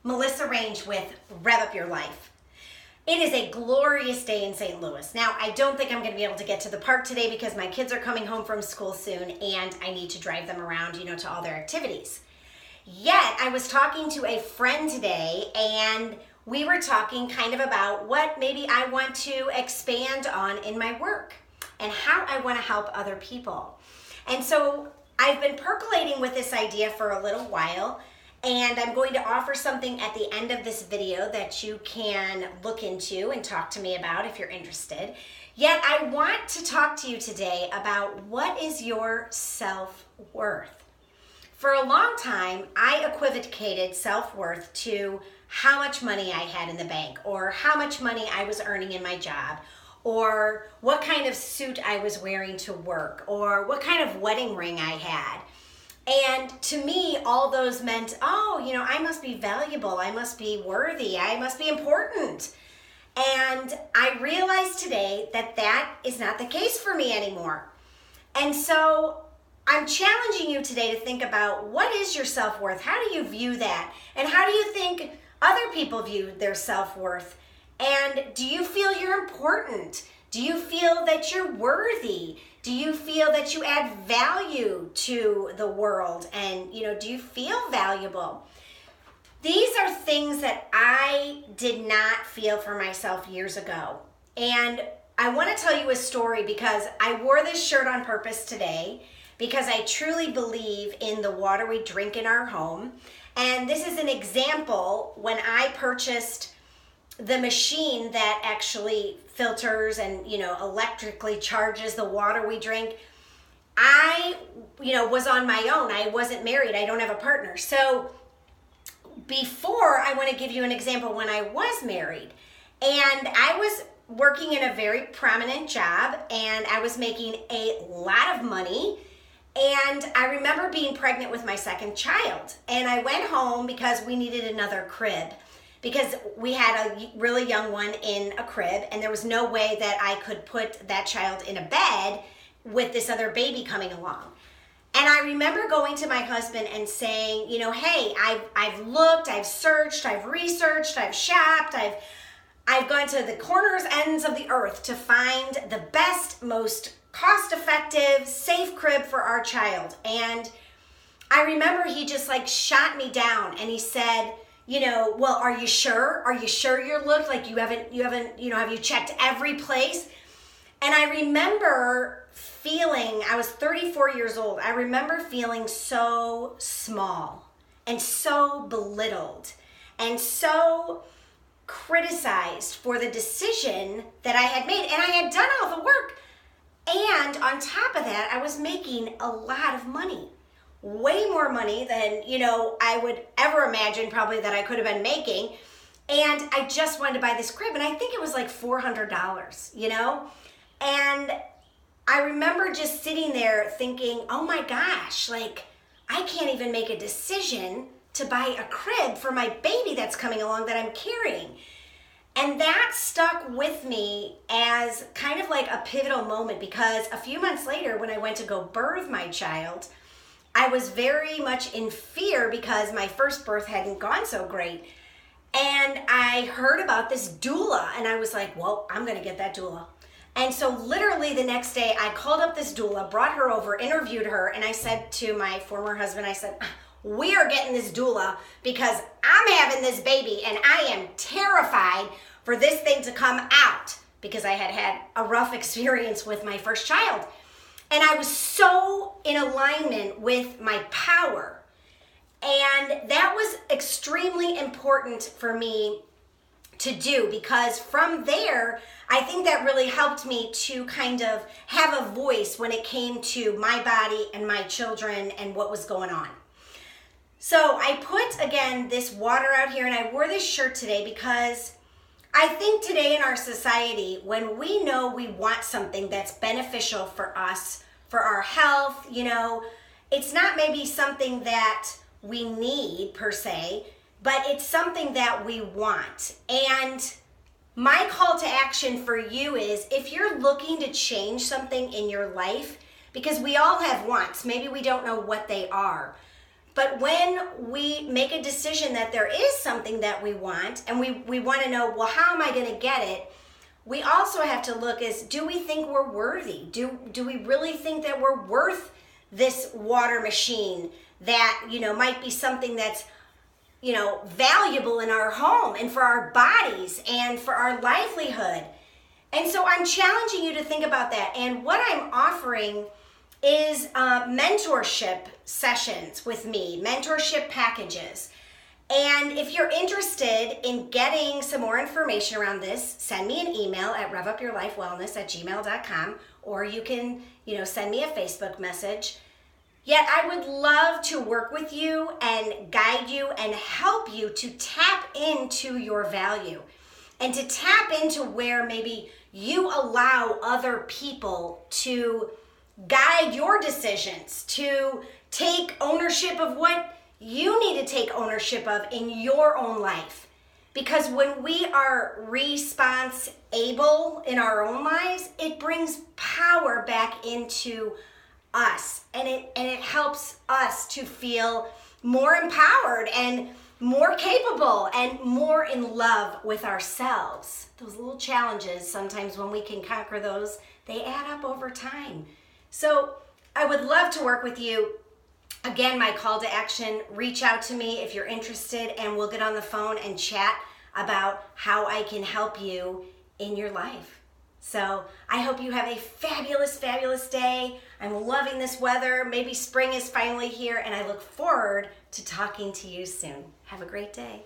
Melissa Range with Rev Up Your Life. It is a glorious day in St. Louis. Now, I don't think I'm going to be able to get to the park today because my kids are coming home from school soon and I need to drive them around, to all their activities. Yet, I was talking to a friend today and we were talking kind of about what maybe I want to expand on in my work and how I want to help other people. And so I've been percolating with this idea for a little while, and I'm going to offer something at the end of this video that you can look into and talk to me about if you're interested. Yet I want to talk to you today about what is your self-worth. For a long time, I equivocated self-worth to how much money I had in the bank, or how much money I was earning in my job, or what kind of suit I was wearing to work, or what kind of wedding ring I had. And to me, all those meant, I must be valuable, I must be worthy, I must be important. And I realized today that that is not the case for me anymore. And so I'm challenging you today to think about, what is your self-worth? How do you view that? And how do you think other people view their self-worth? And do you feel you're important? Do you feel that you're worthy? Do you feel that you add value to the world? And, do you feel valuable? These are things that I did not feel for myself years ago. And I want to tell you a story because I wore this shirt on purpose today because I truly believe in the water we drink in our home. And this is an example when I purchased the machine that actually filters and, electrically charges the water we drink. I, was on my own. I wasn't married. I don't have a partner. So before, I want to give you an example when I was married. And I was working in a very prominent job and I was making a lot of money. And I remember being pregnant with my second child. And I went home because we needed another crib, because we had a really young one in a crib and there was no way that I could put that child in a bed with this other baby coming along. And I remember going to my husband and saying, hey, I've looked, I've searched, I've researched, I've shopped, I've gone to the corners, ends of the earth to find the best, most cost-effective, safe crib for our child. And I remember he just shot me down and he said, well, are you sure? Are you sure you're looked? You haven't, have you checked every place? And I remember feeling, I was 34 years old. I remember feeling so small and so belittled and so criticized for the decision that I had made. And I had done all the work. And on top of that, I was making a lot of money. Way more money than, I would ever imagine probably that I could have been making. And I just wanted to buy this crib. And I think it was $400, And I remember just sitting there thinking, oh my gosh, I can't even make a decision to buy a crib for my baby that's coming along that I'm carrying. And that stuck with me as kind of a pivotal moment, because a few months later when I went to go birth my child, I was very much in fear because my first birth hadn't gone so great. And I heard about this doula and I was like, well, I'm going to get that doula. And so literally the next day I called up this doula, brought her over, interviewed her, and I said to my former husband, I said, we are getting this doula because I'm having this baby and I am terrified for this thing to come out because I had had a rough experience with my first child. And I was so in alignment with my power. And that was extremely important for me to do, because from there, I think that really helped me to kind of have a voice when it came to my body and my children and what was going on. So I put, again, this water out here and I wore this shirt today because I think today in our society, when we know we want something that's beneficial for us, for our health, it's not maybe something that we need per se, but it's something that we want. And my call to action for you is, if you're looking to change something in your life, because we all have wants, maybe we don't know what they are, But when we make a decision that there is something that we want, and we want to know, well, how am I going to get it? We also have to look as, do we think we're worthy? Do we really think that we're worth this water machine that, might be something that's, valuable in our home and for our bodies and for our livelihood? And so I'm challenging you to think about that. And what I'm offering is mentorship sessions with me, mentorship packages. And if you're interested in getting some more information around this, send me an email at revupyourlifewellness@gmail.com, or you can, send me a Facebook message. Yet I would love to work with you and guide you and help you to tap into your value and to tap into where maybe you allow other people to guide your decisions, to take ownership of what you need to take ownership of in your own life. Because when we are responsible in our own lives, it brings power back into us, and it helps us to feel more empowered and more capable and more in love with ourselves. Those little challenges, sometimes when we can conquer those, they add up over time. So I would love to work with you. Again, my call to action, reach out to me if you're interested, and we'll get on the phone and chat about how I can help you in your life. So I hope you have a fabulous, fabulous day. I'm loving this weather. Maybe spring is finally here, and I look forward to talking to you soon. Have a great day.